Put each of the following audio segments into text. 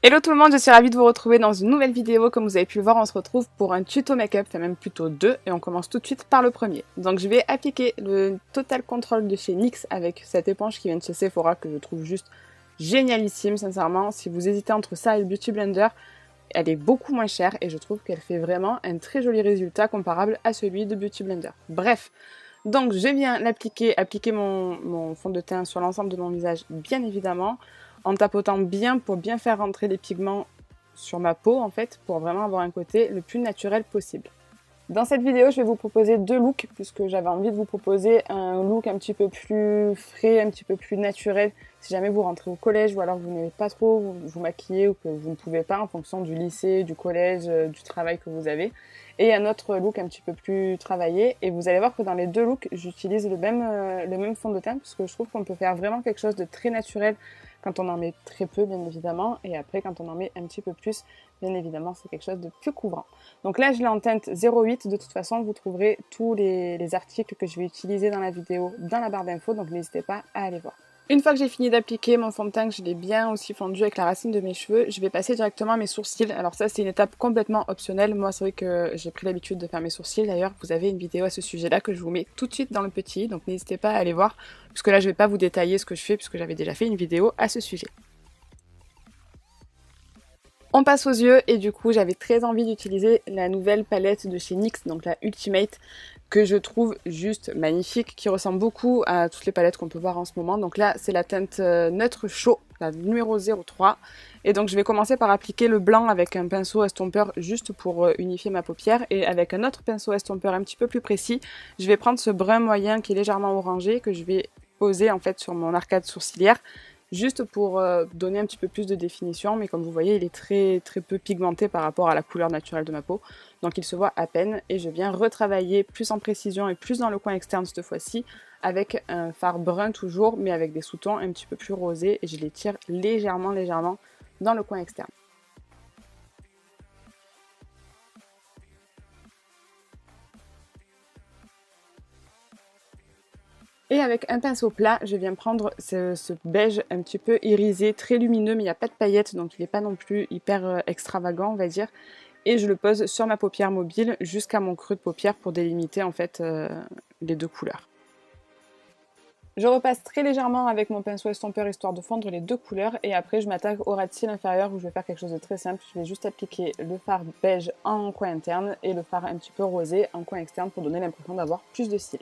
Hello tout le monde, je suis ravie de vous retrouver dans une nouvelle vidéo. Comme vous avez pu le voir, on se retrouve pour un tuto make-up, enfin même plutôt deux, et on commence tout de suite par le premier. Donc je vais appliquer le Total Control de chez NYX avec cette éponge qui vient de chez Sephora que je trouve juste génialissime, sincèrement. Si vous hésitez entre ça et le Beauty Blender, elle est beaucoup moins chère et je trouve qu'elle fait vraiment un très joli résultat comparable à celui de Beauty Blender. Bref, donc je viens appliquer mon fond de teint sur l'ensemble de mon visage, bien évidemment, en tapotant bien pour bien faire rentrer les pigments sur ma peau, en fait, pour vraiment avoir un côté le plus naturel possible. Dans cette vidéo, je vais vous proposer deux looks, puisque j'avais envie de vous proposer un look un petit peu plus frais, un petit peu plus naturel, si jamais vous rentrez au collège ou alors vous n'aimez pas trop vous maquiller ou que vous ne pouvez pas en fonction du lycée, du collège, du travail que vous avez. Et un autre look un petit peu plus travaillé. Et vous allez voir que dans les deux looks, j'utilise le même fond de teint, puisque je trouve qu'on peut faire vraiment quelque chose de très naturel quand on en met très peu, bien évidemment. Et après, quand on en met un petit peu plus, bien évidemment, c'est quelque chose de plus couvrant. Donc là, je l'ai en teinte 08. De toute façon, vous trouverez tous les articles que je vais utiliser dans la vidéo dans la barre d'infos, donc n'hésitez pas à aller voir. Une fois que j'ai fini d'appliquer mon fond de teint, que je l'ai bien aussi fondu avec la racine de mes cheveux, je vais passer directement à mes sourcils. Alors ça, c'est une étape complètement optionnelle. Moi, c'est vrai que j'ai pris l'habitude de faire mes sourcils. D'ailleurs, vous avez une vidéo à ce sujet-là que je vous mets tout de suite dans le petit, donc n'hésitez pas à aller voir, puisque là, je ne vais pas vous détailler ce que je fais, puisque j'avais déjà fait une vidéo à ce sujet. On passe aux yeux et du coup j'avais très envie d'utiliser la nouvelle palette de chez NYX, donc la Ultimate, que je trouve juste magnifique, qui ressemble beaucoup à toutes les palettes qu'on peut voir en ce moment. Donc là c'est la teinte neutre chaud, la numéro 03. Et donc je vais commencer par appliquer le blanc avec un pinceau estompeur juste pour unifier ma paupière. Et avec un autre pinceau estompeur un petit peu plus précis, je vais prendre ce brun moyen qui est légèrement orangé, que je vais poser en fait sur mon arcade sourcilière, juste pour donner un petit peu plus de définition, mais comme vous voyez, il est très peu pigmenté par rapport à la couleur naturelle de ma peau, donc il se voit à peine, et je viens retravailler plus en précision et plus dans le coin externe cette fois-ci, avec un fard brun toujours, mais avec des sous-tons un petit peu plus rosés, et je les tire légèrement dans le coin externe. Et avec un pinceau plat, je viens prendre ce beige un petit peu irisé, très lumineux, mais il n'y a pas de paillettes, donc il n'est pas non plus hyper extravagant, on va dire. Et je le pose sur ma paupière mobile jusqu'à mon creux de paupière pour délimiter en fait les deux couleurs. Je repasse très légèrement avec mon pinceau estompeur histoire de fondre les deux couleurs et après je m'attaque au ras de cils inférieur où je vais faire quelque chose de très simple. Je vais juste appliquer le fard beige en coin interne et le fard un petit peu rosé en coin externe pour donner l'impression d'avoir plus de cils.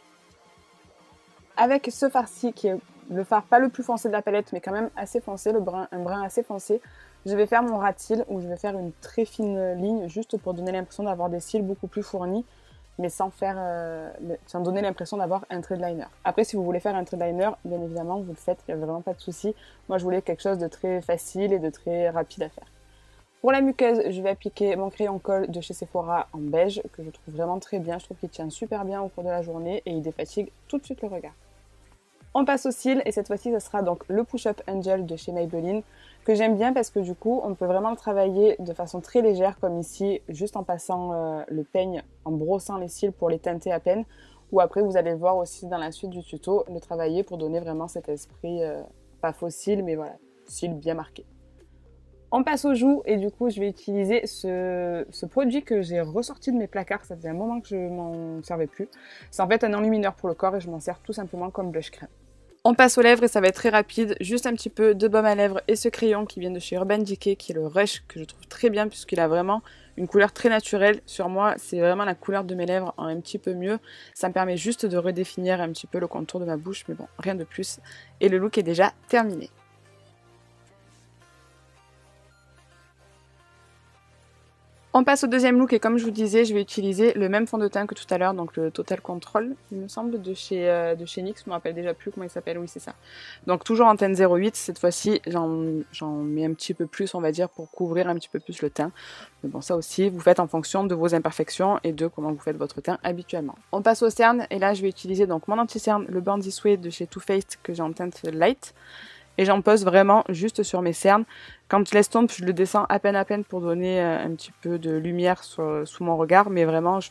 Avec ce fard-ci, qui est le fard pas le plus foncé de la palette, mais quand même assez foncé, un brun assez foncé, je vais faire mon ras de cils où je vais faire une très fine ligne juste pour donner l'impression d'avoir des cils beaucoup plus fournis, mais sans donner l'impression d'avoir un trait de liner. Après, si vous voulez faire un trait de liner, bien évidemment, vous le faites, il n'y a vraiment pas de souci. Moi, je voulais quelque chose de très facile et de très rapide à faire. Pour la muqueuse, je vais appliquer mon crayon colle de chez Sephora en beige, que je trouve vraiment très bien. Je trouve qu'il tient super bien au cours de la journée et il défatigue tout de suite le regard. On passe aux cils et cette fois-ci, ce sera donc le Push Up Angel de chez Maybelline, que j'aime bien parce que du coup, on peut vraiment le travailler de façon très légère, comme ici, juste en passant le peigne, en brossant les cils pour les teinter à peine. Ou après, vous allez le voir aussi dans la suite du tuto, le travailler pour donner vraiment cet esprit, pas faux cils, mais voilà, cils bien marqués. On passe aux joues et du coup je vais utiliser ce produit que j'ai ressorti de mes placards, ça faisait un moment que je m'en servais plus. C'est en fait un enlumineur pour le corps et je m'en sers tout simplement comme blush crème. On passe aux lèvres et ça va être très rapide, juste un petit peu de baume à lèvres et ce crayon qui vient de chez Urban Decay qui est le Rush que je trouve très bien puisqu'il a vraiment une couleur très naturelle. Sur moi c'est vraiment la couleur de mes lèvres en un petit peu mieux, ça me permet juste de redéfinir un petit peu le contour de ma bouche mais bon rien de plus et le look est déjà terminé. On passe au deuxième look et comme je vous disais, je vais utiliser le même fond de teint que tout à l'heure, donc le Total Control, il me semble, de chez NYX, je ne me rappelle déjà plus comment il s'appelle, oui c'est ça. Donc toujours en teinte 08, cette fois-ci j'en mets un petit peu plus, on va dire, pour couvrir un petit peu plus le teint. Mais bon, ça aussi, vous faites en fonction de vos imperfections et de comment vous faites votre teint habituellement. On passe au cerne et là je vais utiliser donc mon anti-cerne, le Bandit Suede de chez Too Faced que j'ai en teinte light. Et j'en pose vraiment juste sur mes cernes. Quand je l'estompe, je le descends à peine pour donner un petit peu de lumière sous mon regard, mais vraiment, j'y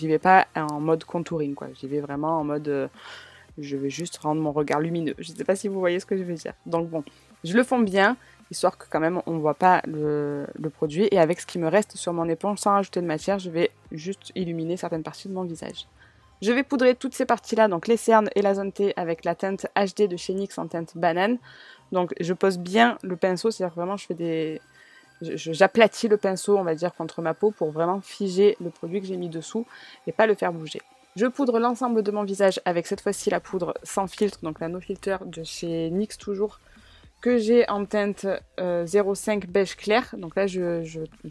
vais pas en mode contouring, quoi. J'y vais vraiment en mode, je vais juste rendre mon regard lumineux. Je sais pas si vous voyez ce que je veux dire. Donc bon, je le fonds bien, histoire que quand même on ne voit pas le produit. Et avec ce qui me reste sur mon éponge, sans rajouter de matière, je vais juste illuminer certaines parties de mon visage. Je vais poudrer toutes ces parties-là, donc les cernes et la zone T, avec la teinte HD de chez NYX en teinte banane. Donc je pose bien le pinceau, c'est-à-dire vraiment j'aplatis le pinceau, on va dire, contre ma peau pour vraiment figer le produit que j'ai mis dessous et pas le faire bouger. Je poudre l'ensemble de mon visage avec cette fois-ci la poudre sans filtre, donc la No Filter de chez NYX toujours, que j'ai en teinte 05 beige clair. Donc là, je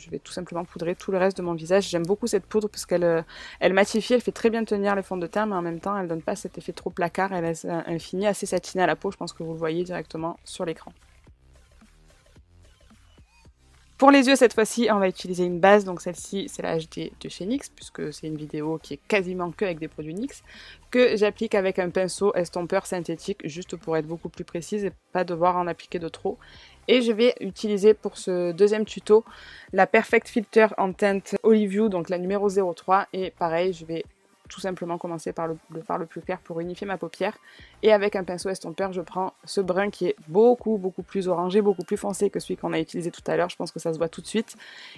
vais tout simplement poudrer tout le reste de mon visage. J'aime beaucoup cette poudre parce qu'elle elle matifie, elle fait très bien tenir les fonds de teint, mais en même temps, elle donne pas cet effet trop placard. Elle laisse un fini assez satiné à la peau. Je pense que vous le voyez directement sur l'écran. Pour les yeux, cette fois-ci, on va utiliser une base. Donc celle-ci, c'est la HD de chez NYX, puisque c'est une vidéo qui est quasiment que avec des produits NYX, que j'applique avec un pinceau estompeur synthétique, juste pour être beaucoup plus précise et pas devoir en appliquer de trop. Et je vais utiliser pour ce deuxième tuto la Perfect Filter en teinte Olive You, donc la numéro 03. Et pareil, je vais tout simplement commencer par le plus clair pour unifier ma paupière. Et avec un pinceau estompeur, je prends ce brun qui est beaucoup plus orangé, beaucoup plus foncé que celui qu'on a utilisé tout à l'heure. Je pense que ça se voit tout de suite.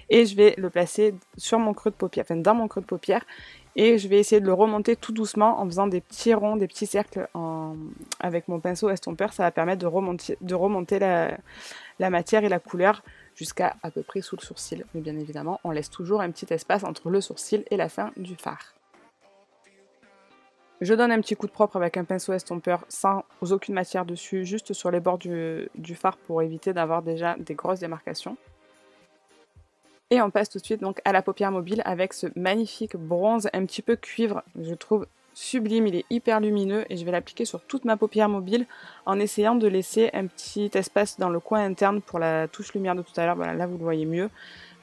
Et je vais le placer sur mon creux de paupière, enfin dans mon creux de paupière. Et je vais essayer de le remonter tout doucement en faisant des petits ronds, des petits cercles avec mon pinceau estompeur. Ça va permettre de remonter la matière et la couleur jusqu'à peu près sous le sourcil. Mais bien évidemment, on laisse toujours un petit espace entre le sourcil et la fin du fard. Je donne un petit coup de propre avec un pinceau estompeur sans aucune matière dessus, juste sur les bords du fard pour éviter d'avoir déjà des grosses démarcations. Et on passe tout de suite donc à la paupière mobile avec ce magnifique bronze un petit peu cuivre, je trouve sublime, il est hyper lumineux et je vais l'appliquer sur toute ma paupière mobile en essayant de laisser un petit espace dans le coin interne pour la touche lumière de tout à l'heure. Voilà, là vous le voyez mieux.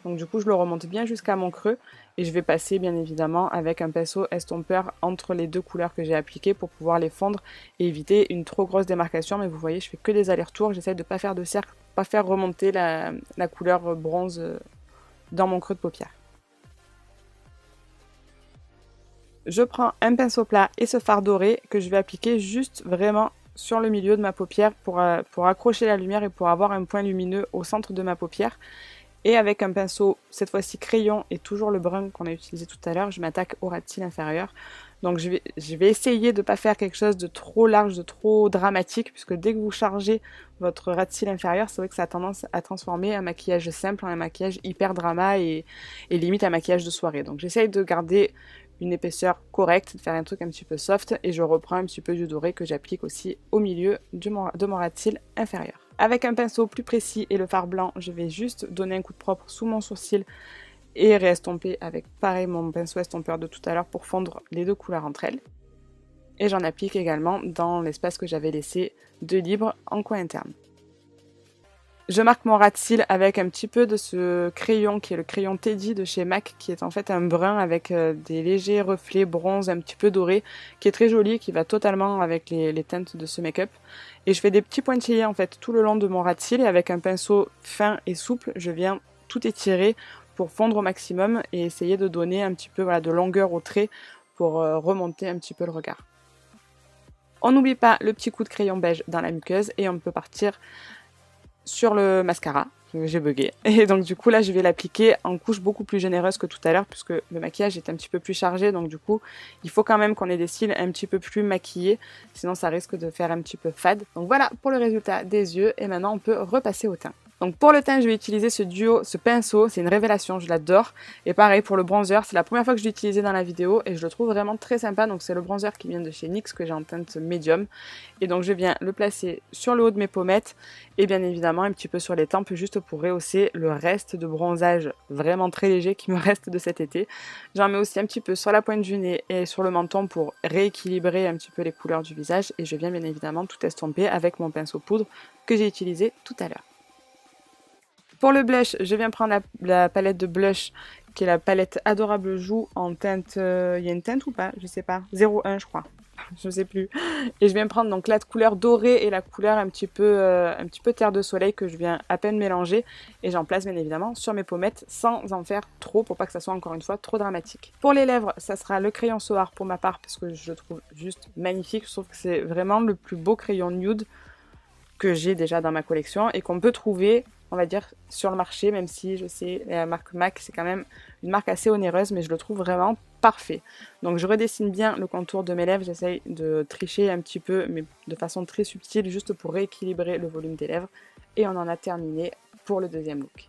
Donc du coup je le remonte bien jusqu'à mon creux et je vais passer bien évidemment avec un pinceau estompeur entre les deux couleurs que j'ai appliquées pour pouvoir les fondre et éviter une trop grosse démarcation. Mais vous voyez, je fais que des allers-retours, j'essaie de ne pas faire de cercle, pas faire remonter la couleur bronze dans mon creux de paupière. Je prends un pinceau plat et ce fard doré que je vais appliquer juste vraiment sur le milieu de ma paupière pour accrocher la lumière et pour avoir un point lumineux au centre de ma paupière. Et avec un pinceau, cette fois-ci crayon et toujours le brun qu'on a utilisé tout à l'heure, je m'attaque au ras de cils inférieur. Donc je vais essayer de ne pas faire quelque chose de trop large, de trop dramatique, puisque dès que vous chargez votre ras de cils inférieur, c'est vrai que ça a tendance à transformer un maquillage simple en un maquillage hyper drama et limite un maquillage de soirée. Donc j'essaye de garder une épaisseur correcte, de faire un truc un petit peu soft, et je reprends un petit peu du doré que j'applique aussi au milieu de mon ras de cils inférieur. Avec un pinceau plus précis et le fard blanc, je vais juste donner un coup de propre sous mon sourcil et réestomper avec pareil mon pinceau estompeur de tout à l'heure pour fondre les deux couleurs entre elles. Et j'en applique également dans l'espace que j'avais laissé de libre en coin interne. Je marque mon ras de cils avec un petit peu de ce crayon qui est le crayon Teddy de chez MAC, qui est en fait un brun avec des légers reflets bronze un petit peu dorés, qui est très joli, qui va totalement avec les teintes de ce make-up. Et je fais des petits pointillés en fait tout le long de mon ras de cils et avec un pinceau fin et souple, je viens tout étirer pour fondre au maximum et essayer de donner un petit peu de longueur au trait pour remonter un petit peu le regard. On n'oublie pas le petit coup de crayon beige dans la muqueuse et on peut partir sur le mascara, j'ai bugué. Et donc du coup là je vais l'appliquer en couche beaucoup plus généreuse que tout à l'heure puisque le maquillage est un petit peu plus chargé, donc du coup il faut quand même qu'on ait des cils un petit peu plus maquillés, sinon ça risque de faire un petit peu fade. Donc voilà pour le résultat des yeux et maintenant on peut repasser au teint. Donc pour le teint, je vais utiliser ce pinceau, c'est une révélation, je l'adore. Et pareil pour le bronzer, c'est la première fois que je l'ai utilisé dans la vidéo et je le trouve vraiment très sympa. Donc c'est le bronzer qui vient de chez NYX que j'ai en teinte médium. Et donc je viens le placer sur le haut de mes pommettes et bien évidemment un petit peu sur les tempes juste pour rehausser le reste de bronzage vraiment très léger qui me reste de cet été. J'en mets aussi un petit peu sur la pointe du nez et sur le menton pour rééquilibrer un petit peu les couleurs du visage. Et je viens bien évidemment tout estomper avec mon pinceau poudre que j'ai utilisé tout à l'heure. Pour le blush, je viens prendre la palette de blush qui est la palette Adorable Joue en teinte... Il y a une teinte ou pas? Je sais pas. 01 je crois. Je sais plus. Et je viens prendre donc la couleur dorée et la couleur un petit peu terre de soleil que je viens à peine mélanger. Et j'en place bien évidemment sur mes pommettes sans en faire trop pour pas que ça soit encore une fois trop dramatique. Pour les lèvres, ça sera le crayon Soar pour ma part parce que je le trouve juste magnifique. Je trouve que c'est vraiment le plus beau crayon nude que j'ai déjà dans ma collection et qu'on peut trouver, on va dire, sur le marché, même si je sais, la marque MAC, c'est quand même une marque assez onéreuse, mais je le trouve vraiment parfait. Donc je redessine bien le contour de mes lèvres, j'essaye de tricher un petit peu, mais de façon très subtile, juste pour rééquilibrer le volume des lèvres. Et on en a terminé pour le deuxième look.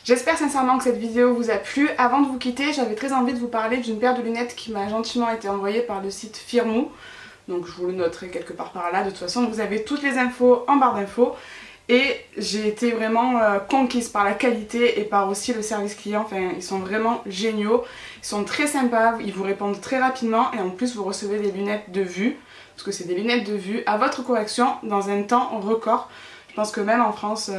J'espère sincèrement que cette vidéo vous a plu. Avant de vous quitter, j'avais très envie de vous parler d'une paire de lunettes qui m'a gentiment été envoyée par le site Firmoo. Donc je vous le noterai quelque part par là. De toute façon, vous avez toutes les infos en barre d'infos. Et j'ai été vraiment conquise par la qualité et par aussi le service client. Enfin, ils sont vraiment géniaux. Ils sont très sympas, ils vous répondent très rapidement. Et en plus, vous recevez des lunettes de vue, parce que c'est des lunettes de vue, à votre correction dans un temps record. Je pense que même en France,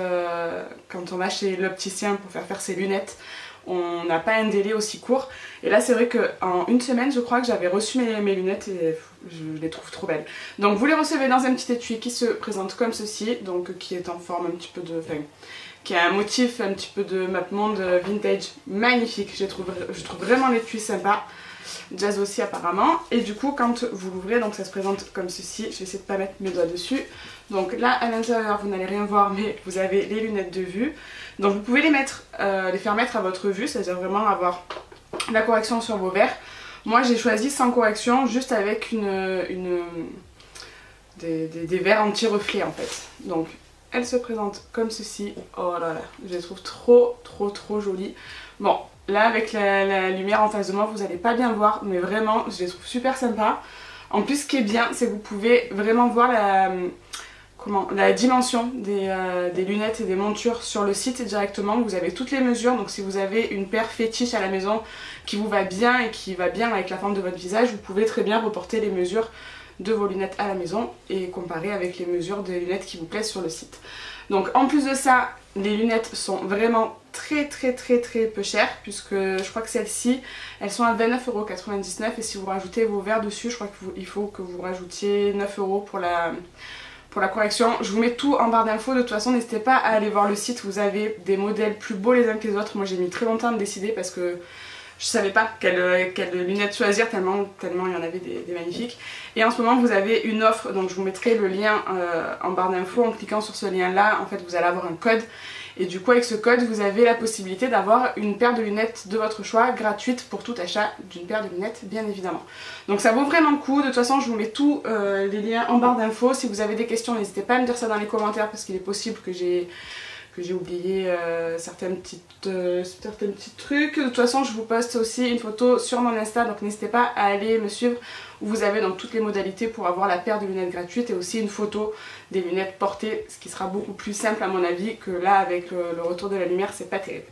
quand on va chez l'opticien pour faire ses lunettes, on n'a pas un délai aussi court. Et là c'est vrai qu'en une semaine je crois que j'avais reçu mes lunettes et je les trouve trop belles. Donc vous les recevez dans un petit étui qui se présente comme ceci, donc qui est en forme un petit peu de... Enfin, qui a un motif un petit peu de Mapmonde vintage magnifique. Je trouve vraiment l'étui sympa. Jazz aussi apparemment. Et du coup quand vous l'ouvrez, donc ça se présente comme ceci. Je vais essayer de pas mettre mes doigts dessus. Donc là à l'intérieur vous n'allez rien voir, mais vous avez les lunettes de vue. Donc vous pouvez les faire mettre à votre vue, c'est-à-dire vraiment avoir la correction sur vos verres. Moi j'ai choisi sans correction, juste avec des verres anti-reflets en fait. Donc elle se présente comme ceci. Oh là là, je les trouve trop jolies. Bon, là avec la lumière en face de moi vous n'allez pas bien voir, mais vraiment je les trouve super sympas. En plus ce qui est bien, c'est que vous pouvez vraiment voir la dimension des lunettes et des montures sur le site directement. Vous avez toutes les mesures, donc si vous avez une paire fétiche à la maison qui vous va bien et qui va bien avec la forme de votre visage, vous pouvez très bien reporter les mesures de vos lunettes à la maison et comparer avec les mesures des lunettes qui vous plaisent sur le site. Donc en plus de ça, les lunettes sont vraiment très peu chères, puisque je crois que celles-ci elles sont à 29,99 € et si vous rajoutez vos verres dessus, je crois qu'il faut que vous rajoutiez 9 € pour la correction. Je vous mets tout en barre d'infos, de toute façon n'hésitez pas à aller voir le site, vous avez des modèles plus beaux les uns que les autres. Moi j'ai mis très longtemps à me décider parce que je savais pas quelles lunettes choisir tellement il y en avait des magnifiques. Et en ce moment vous avez une offre, donc je vous mettrai le lien en barre d'infos. En cliquant sur ce lien là, en fait vous allez avoir un code. Et du coup avec ce code vous avez la possibilité d'avoir une paire de lunettes de votre choix gratuite pour tout achat d'une paire de lunettes bien évidemment. Donc ça vaut vraiment le coup, de toute façon je vous mets tous les liens en barre d'infos. Si vous avez des questions n'hésitez pas à me dire ça dans les commentaires parce qu'il est possible que j'ai oublié certains petits trucs. De toute façon je vous poste aussi une photo sur mon Insta, donc n'hésitez pas à aller me suivre où vous avez donc toutes les modalités pour avoir la paire de lunettes gratuite et aussi une photo des lunettes portées, ce qui sera beaucoup plus simple à mon avis que là avec le retour de la lumière, c'est pas terrible.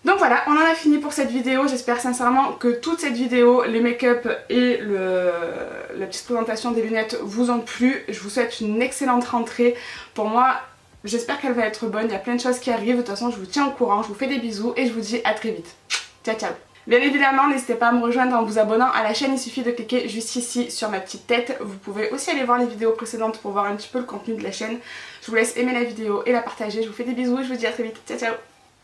Donc voilà, on en a fini pour cette vidéo. J'espère sincèrement que toute cette vidéo, les make-up et la petite présentation des lunettes vous ont plu. Je vous souhaite une excellente rentrée. Pour moi, j'espère qu'elle va être bonne. Il y a plein de choses qui arrivent. De toute façon, je vous tiens au courant. Je vous fais des bisous et je vous dis à très vite. Ciao, ciao. Bien évidemment, n'hésitez pas à me rejoindre en vous abonnant à la chaîne. Il suffit de cliquer juste ici sur ma petite tête. Vous pouvez aussi aller voir les vidéos précédentes pour voir un petit peu le contenu de la chaîne. Je vous laisse aimer la vidéo et la partager. Je vous fais des bisous et je vous dis à très vite. Ciao, ciao.